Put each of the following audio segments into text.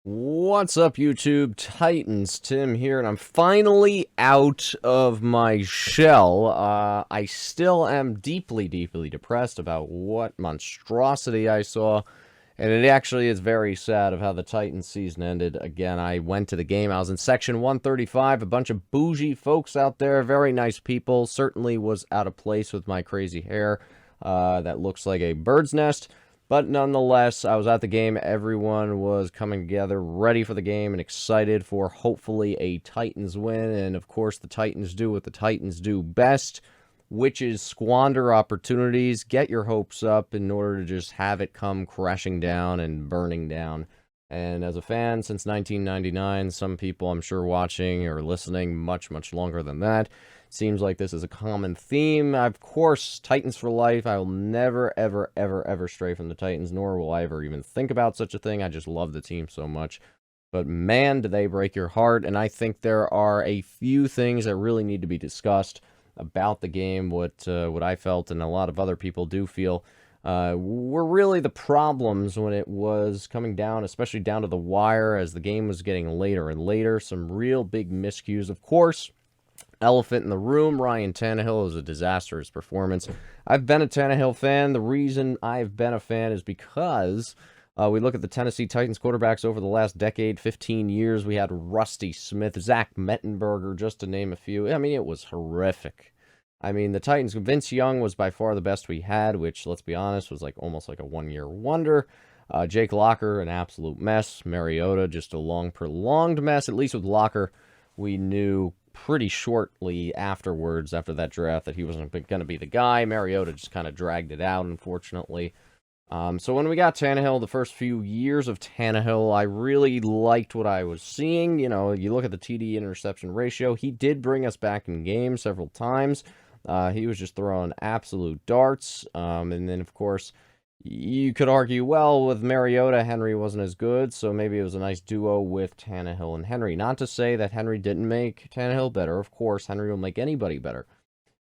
What's up, YouTube? Titans, Tim here, and I'm finally out of my shell. I still am deeply, deeply depressed about what monstrosity I saw, and it actually is very sad of how the Titans season ended. Again, I went to the game. I was in section 135, a bunch of bougie folks out there, very nice people. Certainly was out of place with my crazy hair that looks like a bird's nest. But nonetheless, I was at the game. Everyone was coming together, ready for the game, and excited for hopefully a Titans win. And of course, the Titans do what the Titans do best, which is squander opportunities, get your hopes up in order to just have it come crashing down and burning down. And as a fan since 1999, some people I'm sure watching or listening much, much longer than that, seems like this is a common theme. Of course, Titans for life. I will never, ever, ever, ever stray from the Titans, nor will I ever even think about such a thing. I just love the team so much. But man, do they break your heart. And I think there are a few things that really need to be discussed about the game. What I felt and a lot of other people do feel were really the problems when it was coming down, especially down to the wire as the game was getting later and later. Some real big miscues, of course. Elephant in the room, Ryan Tannehill is a disastrous performance. I've been a Tannehill fan. The reason I've been a fan is because we look at the Tennessee Titans quarterbacks over the last decade, 15 years. We had Rusty Smith, Zach Mettenberger, just to name a few. I mean, it was horrific. I mean, the Titans, Vince Young was by far the best we had, which, let's be honest, was like almost like a one-year wonder. Jake Locker, an absolute mess. Mariota, just a long, prolonged mess. At least with Locker, we knew pretty shortly afterwards, after that draft, that he wasn't going to be the guy. Mariota just kind of dragged it out, unfortunately. So when we got Tannehill, the first few years of Tannehill, I really liked what I was seeing. You know, you look at the TD interception ratio, he did bring us back in game several times. He was just throwing absolute darts. And then, of course, you could argue, well, with Mariota, Henry wasn't as good, so maybe it was a nice duo with Tannehill and Henry. Not to say that Henry didn't make Tannehill better. Of course, Henry will make anybody better.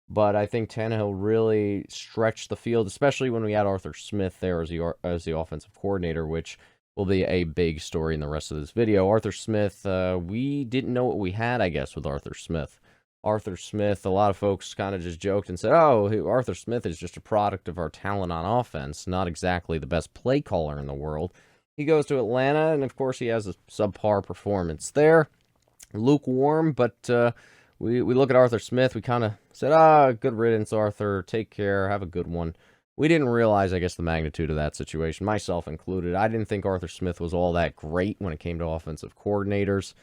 But I think Tannehill really stretched the field, especially when we had Arthur Smith there as the offensive coordinator, which will be a big story in the rest of this video. Arthur Smith, we didn't know what we had, I guess, with Arthur Smith. Arthur Smith, a lot of folks kind of just joked and said, oh, Arthur Smith is just a product of our talent on offense, not exactly the best play caller in the world. He goes to Atlanta, and of course he has a subpar performance there. Lukewarm, but we look at Arthur Smith, we kind of said, good riddance, Arthur, take care, have a good one. We didn't realize, I guess, the magnitude of that situation, myself included. I didn't think Arthur Smith was all that great when it came to offensive coordinators.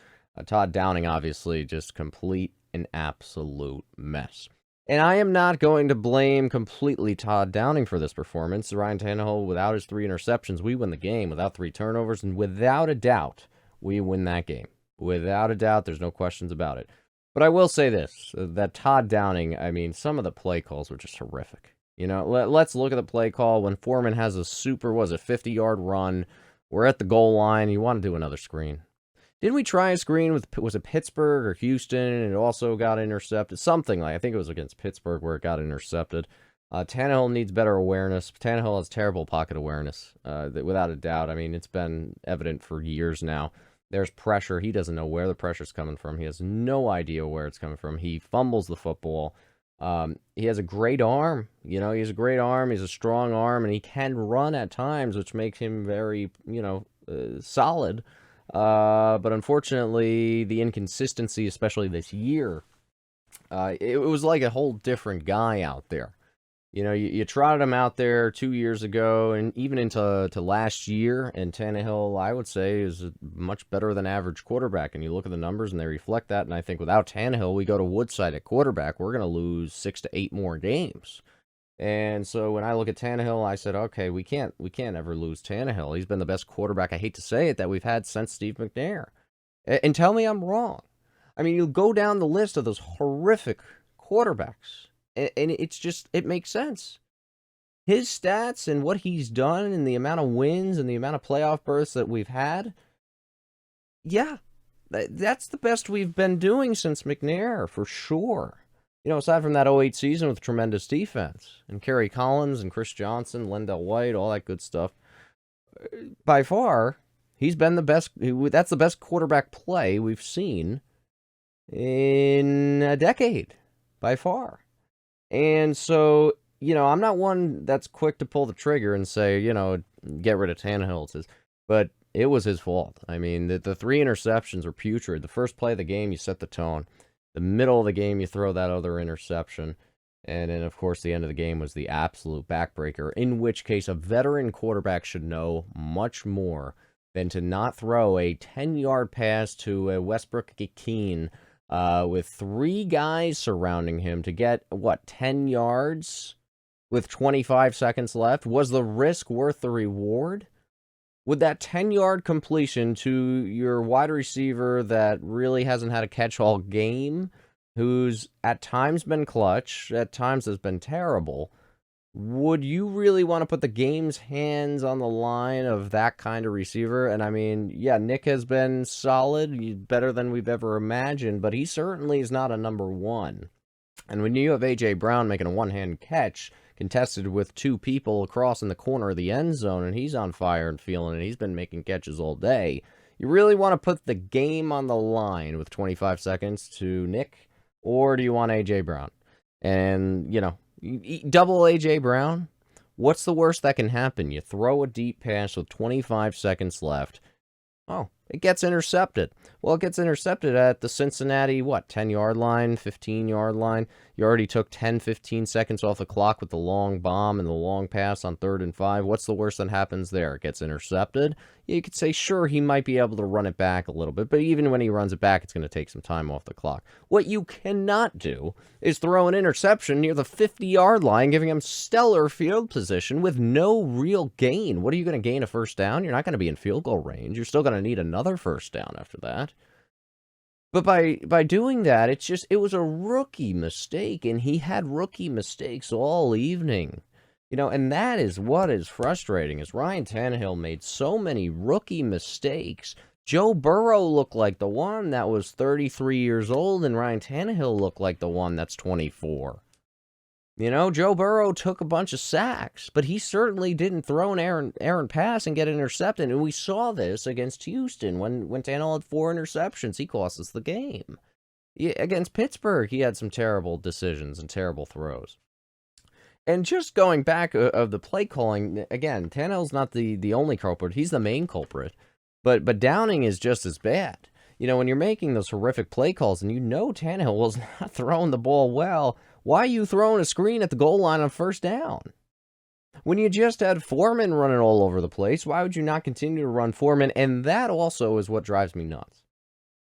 Todd Downing, obviously, just complete an absolute mess. And I am not going to blame completely Todd Downing for this performance. Ryan Tannehill, without his 3 interceptions, we win the game. Without 3 turnovers, and without a doubt, we win that game. Without a doubt, there's no questions about it. But I will say this, that Todd Downing, I mean, some of the play calls were just horrific. You know, let's look at the play call when Foreman has a 50-yard run. We're at the goal line. You want to do another screen. Didn't we try a screen with, was it Pittsburgh or Houston, and it also got intercepted? Something like, I think it was against Pittsburgh where it got intercepted. Tannehill needs better awareness. Tannehill has terrible pocket awareness, without a doubt. I mean, it's been evident for years now. There's pressure. He doesn't know where the pressure's coming from. He has no idea where it's coming from. He fumbles the football. He has a great arm. You know, he has a great arm. He's a strong arm, and he can run at times, which makes him very, solid. But unfortunately, the inconsistency, especially this year, it was like a whole different guy out there. You know, you trotted him out there 2 years ago and even into last year, and Tannehill, I would say, is a much better than average quarterback. And you look at the numbers and they reflect that. And I think without Tannehill, we go to Woodside at quarterback, we're going to lose 6 to 8 more games. And so when I look at Tannehill, I said, okay, we can't ever lose Tannehill. He's been the best quarterback, I hate to say it, that we've had since Steve McNair. And tell me I'm wrong. I mean, you go down the list of those horrific quarterbacks, and it's just, it makes sense. His stats and what he's done and the amount of wins and the amount of playoff berths that we've had, yeah, that's the best we've been doing since McNair, for sure. You know, aside from that 08 season with tremendous defense, and Kerry Collins and Chris Johnson, Lendell White, all that good stuff, by far, He's been the best. That's the best quarterback play we've seen in a decade, by far. And so, I'm not one that's quick to pull the trigger and say, get rid of Tannehill. But it was his fault. I mean, the 3 interceptions were putrid. The first play of the game, you set the tone. The middle of the game, you throw that other interception. And then, of course, the end of the game was the absolute backbreaker, in which case a veteran quarterback should know much more than to not throw a 10-yard pass to a Westbrook-Ikine with 3 guys surrounding him to get, 10 yards with 25 seconds left? Was the risk worth the reward? Would that 10-yard completion to your wide receiver that really hasn't had a catch-all game, who's at times been clutch, at times has been terrible, would you really want to put the game's hands on the line of that kind of receiver? And I mean, yeah, Nick has been solid, better than we've ever imagined, but he certainly is not a number 1. And when you have A.J. Brown making a one-hand catch, contested with 2 people across in the corner of the end zone, and he's on fire and feeling it, he's been making catches all day, you really want to put the game on the line with 25 seconds to Nick? Or do you want A.J. Brown? And, double A.J. Brown? What's the worst that can happen? You throw a deep pass with 25 seconds left. Oh, it gets intercepted. Well, it gets intercepted at the Cincinnati, 10-yard line, 15-yard line. You already took 10, 15 seconds off the clock with the long bomb and the long pass on 3rd and 5. What's the worst that happens there? It gets intercepted. You could say, sure, he might be able to run it back a little bit, but even when he runs it back, it's going to take some time off the clock. What you cannot do is throw an interception near the 50-yard line, giving him stellar field position with no real gain. What are you going to gain a first down? You're not going to be in field goal range. You're still going to need another first down after that. But by doing that, it was a rookie mistake, and he had rookie mistakes all evening. And that is what is frustrating, is Ryan Tannehill made so many rookie mistakes. Joe Burrow looked like the one that was 33 years old, and Ryan Tannehill looked like the one that's 24. Joe Burrow took a bunch of sacks, but he certainly didn't throw an errant pass and get intercepted. And we saw this against Houston when Tannehill had 4 interceptions. He cost us the game. Against Pittsburgh, he had some terrible decisions and terrible throws. And just going back of the play calling, again, Tannehill's not the only culprit. He's the main culprit. But Downing is just as bad. When you're making those horrific play calls and Tannehill was not throwing the ball well, why are you throwing a screen at the goal line on first down? When you just had Foreman running all over the place, why would you not continue to run Foreman? And that also is what drives me nuts,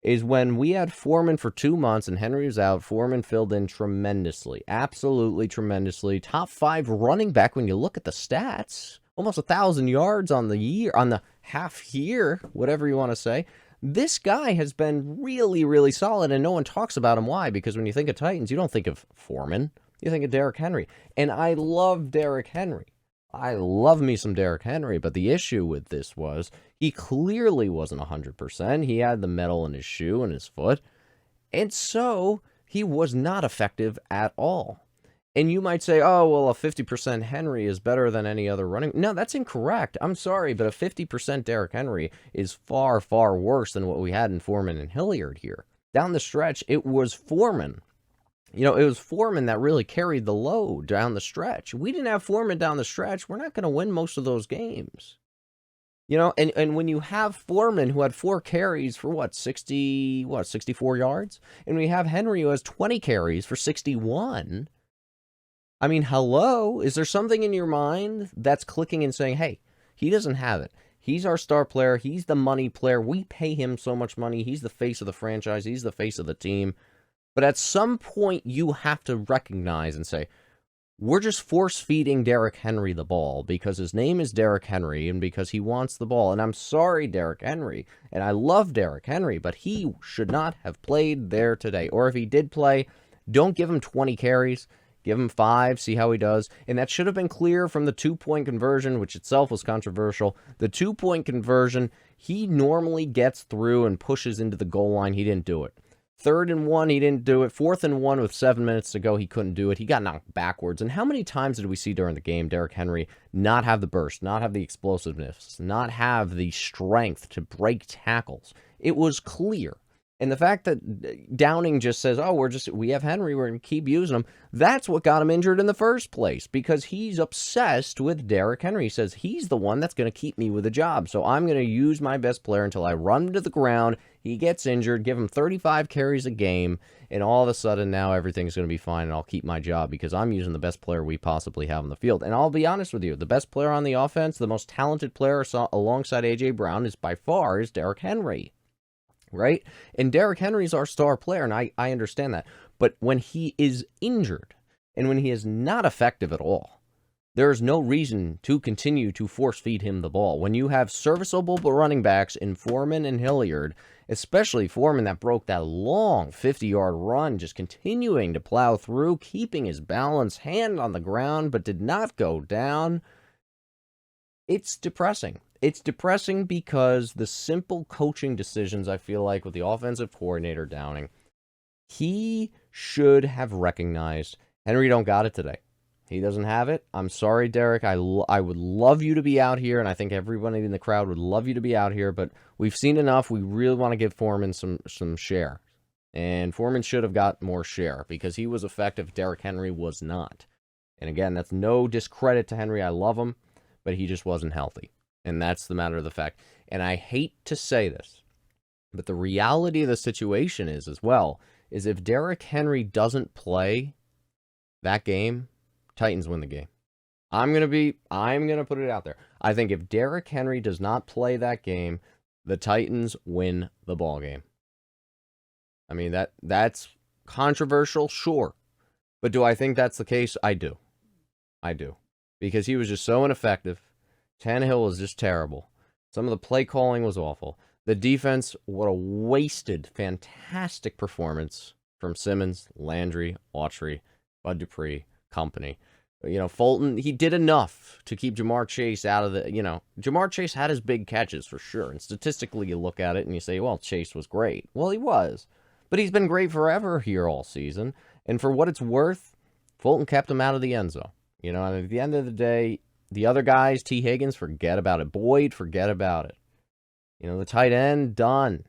is when we had Foreman for 2 months and Henry was out, Foreman filled in tremendously, absolutely tremendously. Top 5 running back when you look at the stats, almost 1,000 yards on the year, on the half year, whatever you want to say. This guy has been really, really solid, and no one talks about him. Why? Because when you think of Titans, you don't think of Foreman. You think of Derrick Henry. And I love Derrick Henry. I love me some Derrick Henry, but the issue with this was he clearly wasn't 100%. He had the metal in his shoe and his foot, and so he was not effective at all. And you might say, oh, well, a 50% Henry is better than any other running. No, that's incorrect. I'm sorry, but a 50% Derrick Henry is far, far worse than what we had in Foreman and Hilliard here. Down the stretch, it was Foreman. It was Foreman that really carried the load down the stretch. We didn't have Foreman down the stretch, we're not going to win most of those games. And when you have Foreman, who had 4 carries for 64 yards? And we have Henry, who has 20 carries for 61. I mean, hello? Is there something in your mind that's clicking and saying, hey, he doesn't have it. He's our star player. He's the money player. We pay him so much money. He's the face of the franchise. He's the face of the team. But at some point, you have to recognize and say, we're just force-feeding Derrick Henry the ball because his name is Derrick Henry and because he wants the ball. And I'm sorry, Derrick Henry, and I love Derrick Henry, but he should not have played there today. Or if he did play, don't give him 20 carries. Give him 5, see how he does. And that should have been clear from the 2-point conversion, which itself was controversial. The 2-point conversion, he normally gets through and pushes into the goal line. He didn't do it. 3rd and 1, he didn't do it. 4th and 1 with 7 minutes to go, he couldn't do it. He got knocked backwards. And how many times did we see during the game Derrick Henry not have the burst, not have the explosiveness, not have the strength to break tackles? It was clear. And the fact that Downing just says, oh, we have Henry, we're going to keep using him, that's what got him injured in the first place, because he's obsessed with Derrick Henry. He says he's the one that's going to keep me with a job, so I'm going to use my best player until I run him to the ground, he gets injured, give him 35 carries a game, and all of a sudden now everything's going to be fine, and I'll keep my job because I'm using the best player we possibly have on the field. And I'll be honest with you, the best player on the offense, the most talented player alongside A.J. Brown is by far is Derrick Henry. Right? And Derrick Henry's our star player, and I understand that. But when he is injured, and when he is not effective at all, there is no reason to continue to force-feed him the ball. When you have serviceable running backs in Foreman and Hilliard, especially Foreman that broke that long 50-yard run, just continuing to plow through, keeping his balance, hand on the ground, but did not go down, it's depressing. It's depressing because the simple coaching decisions, I feel like, with the offensive coordinator Downing, he should have recognized Henry don't got it today. He doesn't have it. I'm sorry, Derrick. I would love you to be out here, and I think everybody in the crowd would love you to be out here, but we've seen enough. We really want to give Foreman some share. And Foreman should have got more share because he was effective. Derrick Henry was not. And again, that's no discredit to Henry. I love him, but he just wasn't healthy. And that's the matter of the fact. And I hate to say this, but the reality of the situation is as well, is if Derrick Henry doesn't play that game, Titans win the game. I'm going to put it out there. I think if Derrick Henry does not play that game, the Titans win the ball game. I mean, that's controversial, sure. But do I think that's the case? I do. Because he was just so ineffective. Tannehill was just terrible. Some of the play calling was awful. The defense, what a wasted, fantastic performance from Simmons, Landry, Autry, Bud Dupree, company. You know, Fulton, he did enough to keep Jamar Chase out of the, Jamar Chase had his big catches for sure. And statistically, you look at it and you say, well, Chase was great. Well, he was. But he's been great forever here all season. And for what it's worth, Fulton kept him out of the end zone. And at the end of the day, the other guys, T. Higgins, forget about it. Boyd, forget about it. The tight end, done.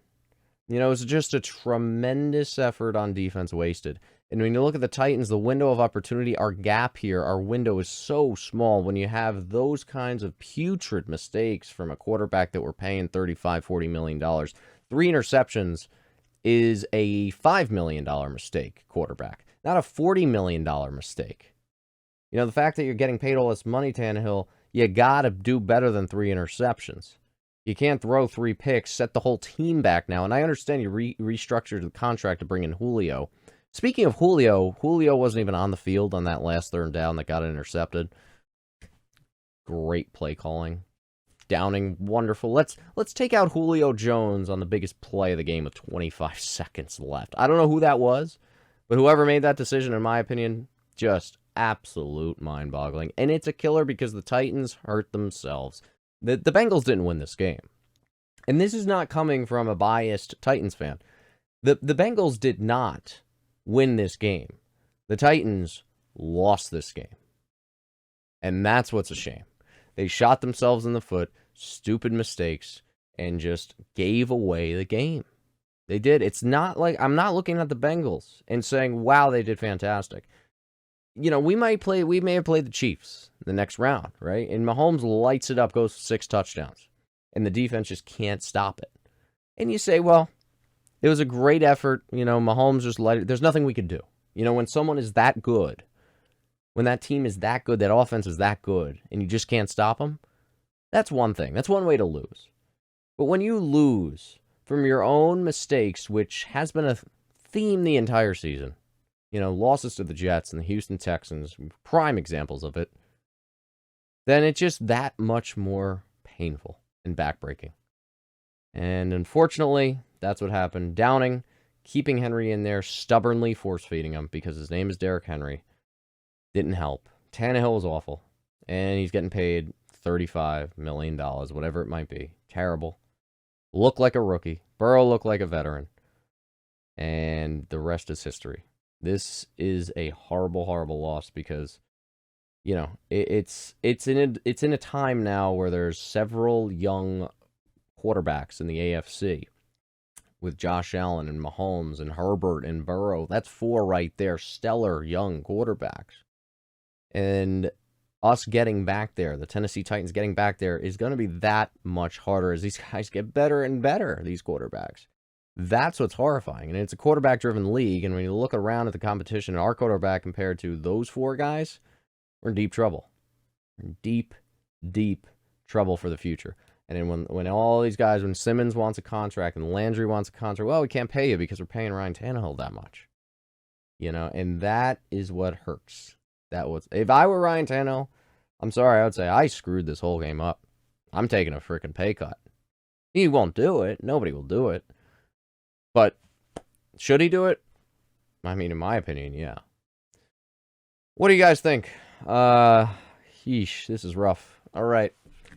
It was just a tremendous effort on defense wasted. And when you look at the Titans, the window of opportunity, our gap here, our window is so small when you have those kinds of putrid mistakes from a quarterback that we're paying $35, $40 million. 3 interceptions is a $5 million mistake, quarterback, not a $40 million mistake. The fact that you're getting paid all this money, Tannehill, you got to do better than 3 interceptions. You can't throw 3 picks, set the whole team back now. And I understand you restructured the contract to bring in Julio. Speaking of Julio wasn't even on the field on that last 3rd down that got intercepted. Great play calling. Downing, wonderful. Let's take out Julio Jones on the biggest play of the game with 25 seconds left. I don't know who that was, but whoever made that decision, in my opinion, just absolute mind-boggling. And it's a killer because the Titans hurt themselves. The Bengals didn't win this game. And this is not coming from a biased Titans fan. The Bengals did not win this game. The Titans lost this game. And that's what's a shame. They shot themselves in the foot, stupid mistakes, and just gave away the game. They did. It's not like, I'm not looking at the Bengals and saying, wow, they did fantastic. We may have played the Chiefs the next round, right? And Mahomes lights it up, goes for 6 touchdowns. And the defense just can't stop it. And you say, well, it was a great effort. Mahomes just let it. There's nothing we could do. When someone is that good, when that team is that good, that offense is that good, and you just can't stop them, that's one thing. That's one way to lose. But when you lose from your own mistakes, which has been a theme the entire season, losses to the Jets and the Houston Texans, prime examples of it, then it's just that much more painful and backbreaking. And unfortunately, that's what happened. Downing, keeping Henry in there, stubbornly force-feeding him because his name is Derrick Henry, didn't help. Tannehill was awful, and he's getting paid $35 million, whatever it might be. Terrible. Looked like a rookie. Burrow looked like a veteran. And the rest is history. This is a horrible, horrible loss because, you know, it's in a time now where there's several young quarterbacks in the AFC with Josh Allen and Mahomes and Herbert and Burrow. That's 4 right there, stellar young quarterbacks. And us getting back there, the Tennessee Titans getting back there, is going to be that much harder as these guys get better and better, these quarterbacks. That's what's horrifying. And it's a quarterback-driven league, and when you look around at the competition and our quarterback compared to those 4 guys, we're in deep trouble. We're in deep, deep trouble for the future. And then when all these guys, when Simmons wants a contract and Landry wants a contract, well, we can't pay you because we're paying Ryan Tannehill that much. You know, and that is what hurts. If I were Ryan Tannehill, I'm sorry, I would say I screwed this whole game up. I'm taking a freaking pay cut. He won't do it. Nobody will do it. But should he do it? I mean, in my opinion, yeah. What do you guys think? Yeesh, this is rough. All right.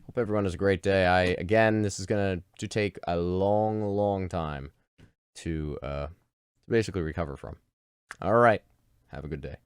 Hope everyone has a great day. Again, this is going to take a long, long time to basically recover from. All right. Have a good day.